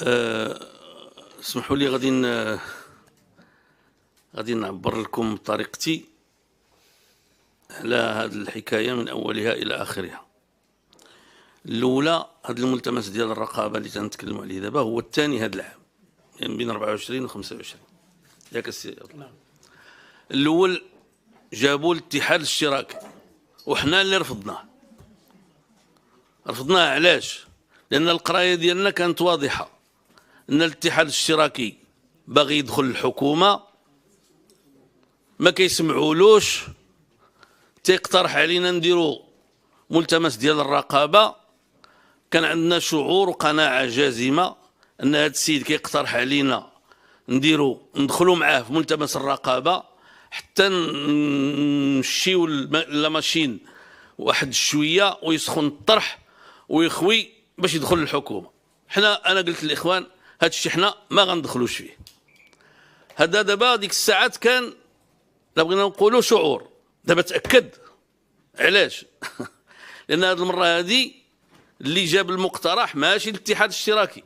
آه، اسمحوا لي غادي نعبر لكم بطريقتي على هذه الحكايه من اولها الى اخرها. الاولى، هذا الملتمس ديال الرقابه اللي تنتكلموا عليه دابا هو الثاني هذا العام، يعني بين 24 و 25. ياك السي؟ الاول جابوا الاتحاد الاشتراكي وحنا اللي رفضناه. علاش؟ لان القرايه ديالنا كانت واضحه ان الاتحاد الاشتراكي باغي يدخل الحكومه، ما كيسمعولوش، تيقترح علينا نديروا ملتمس ديال الرقابه. كان عندنا شعور وقناعه جازمه ان هذا السيد كيقترح علينا ندخلوا معاه في ملتمس الرقابه حتى نمشيو لا ماشين واحد شويه ويسخن الطرح ويخوي باش يدخل الحكومه. انا قلت للاخوان هذا الشيء حنا ما غندخلوش فيه. هذا دابا ديك الساعات كان لا بغينا نقولوا شعور، دابا تاكد. علاش؟ لان هذه المره هذه اللي جاب المقترح ماشي الاتحاد الاشتراكي،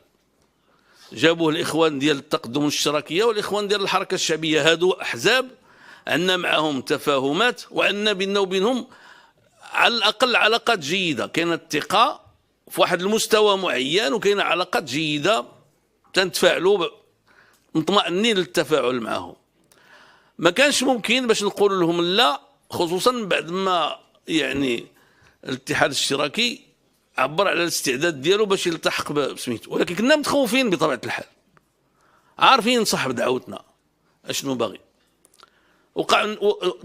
جابوه الاخوان ديال التقدم الاشتراكيه والاخوان ديال الحركه الشعبيه. هادو احزاب عندنا معهم تفاهمات وعندنا بيننا وبينهم على الاقل علاقات جيده، كاينه الثقه في واحد المستوى معين وكاينه علاقات جيده تنتفاعلوا مطمئنين للتفاعل معهم. ما كانش ممكن باش نقول لهم لا، خصوصا بعد ما يعني الاتحاد الاشتراكي عبر على الاستعداد ديالو باش يلتحق بسميتو، ولكن كنا متخوفين بطبيعه الحال، عارفين صاحب دعوتنا اشنو باغي. وقع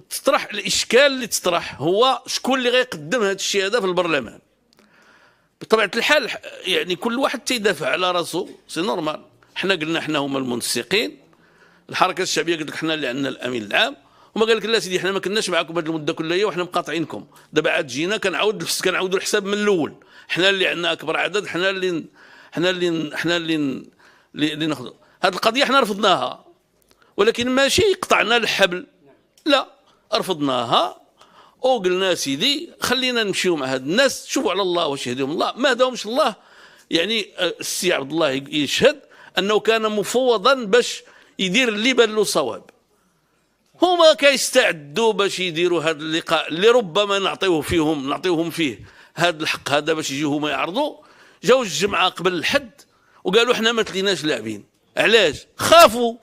تطرح الاشكال اللي تطرح هو شكون اللي غيقدم هذا الشيء هذا في البرلمان. بطبيعه الحال يعني كل واحد تيدافع على راسو، سي نورمال. حنا قلنا حنا هما المنسقين، الحركه الشعبيه قالت لك حنا اللي عندنا الامين العام، وما قال لك لا سيدي حنا ما كناش معكم هذه المده كلها وحنا مقاطعينكم. دابا عاد جينا كنعاودوا الحساب من الاول، حنا اللي عندنا اكبر عدد، حنا اللي ناخذ هذه القضيه. حنا رفضناها، ولكن ماشي قطعنا الحبل، لا، رفضناها وقلنا سيدي خلينا نمشيو مع هاد الناس، شوفوا على الله واش يهديهم الله. ما هداهمش الله، يعني السي عبد الله يشهد انه كان مفوضا باش يدير اللي بان له صواب. هما كيستعدوا باش يديروا هذا اللقاء اللي ربما نعطيوهم فيه هذا الحق هذا باش يجيو هما يعرضوا. جاو الجمعه قبل الحد وقالوا احنا ما تليناش لاعبين. علاش؟ خافوا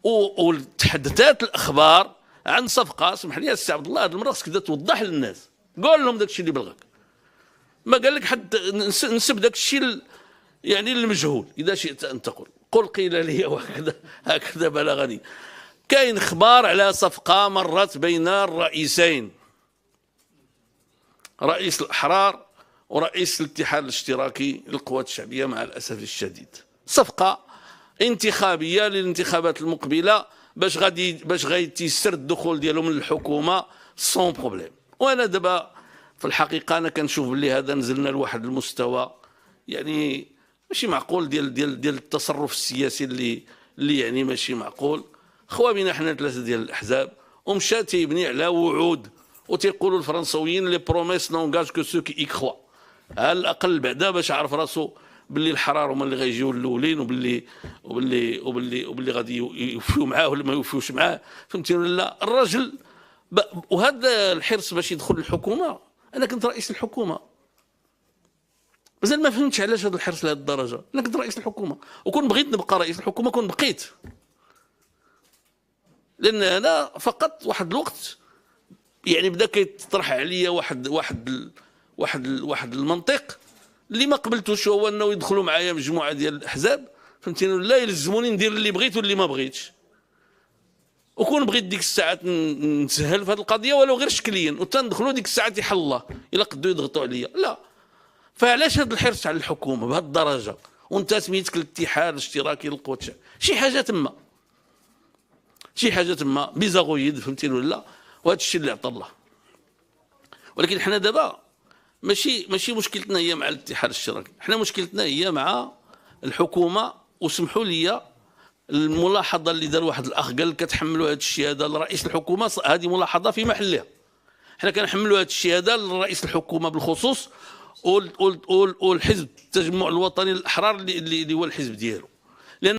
وتحدثات الاخبار عن صفقه. اسمح لي السي عبد الله، هذه المره خصك توضح للناس، قول لهم داك الشيء اللي بلغك. ما قال لك حد نسب داك الشيء يعني المجهول. اذا شئت ان تقول قل قيل لي هكذا بلغني. كاين اخبار على صفقه مرت بين الرئيسين، رئيس الاحرار ورئيس الاتحاد الاشتراكي للقوات الشعبيه، مع الاسف الشديد صفقه انتخابيه للانتخابات المقبله باش غيتيسر الدخول ديالهم للحكومه سون بروبليم. وانا دابا في الحقيقه انا كنشوف بلي هذا نزلنا لواحد المستوى يعني ماشي معقول ديال التصرف السياسي اللي يعني ماشي معقول. خوا بينا حنا ثلاثه ديال الاحزاب ومشى تيبني على وعود، وتيقولوا الفرنسويين لي بروميس نونغاج كو سو كي يكخوا. على الاقل بعدا باش عرف راسو باللي الحرار هما اللي غيجيو الاولين، وباللي غادي يوفيو معاه ولا ما يوفيوش معاه. فهمتي ولا لا؟ الراجل وهذا الحرص باش يدخل الحكومه. انا كنت رئيس الحكومه، مازال ما فهمتش علاش هذا الحرص لهذه الدرجه. انا كنت رئيس الحكومه وكون بغيت نبقى رئيس الحكومه كون بقيت، لان انا فقط واحد الوقت يعني بدا كيتطرح عليا واحد المنطق اللي ما قبلتوش، هو انه يدخلوا معايا مجموعه ديال الاحزاب. فهمتيني ولا؟ يلزموني ندير اللي بغيت واللي ما بغيتش، وكون بغيت ديك الساعات نسهل في هذه القضيه ولو غير شكليا، وتندخلوا ديك الساعات يحل الله الا قدوا يضغطوا عليا. لا، فعلاش هذا الحرص على الحكومه بهذه الدرجه وانت سميتك الاتحاد الاشتراكي للقوات الشعبيه؟ شي حاجه تما بيزاغويد. فهمتيني ولا؟ وهذا الشيء اللي عطى الله. ولكن حنا دابا ماشي مشكلتنا هي مع الاتحاد الاشتراكي، حنا مشكلتنا هي مع الحكومه. وسمحوا لي الملاحظه اللي دار واحد الاخ قال كتحملوا هذا الشيء هذا لرئيس الحكومه، هذه ملاحظه في محلها. حنا كنحملوا هذا الشيء هذا لرئيس الحكومه بالخصوص والحزب التجمع الوطني للاحرار اللي هو الحزب ديالو.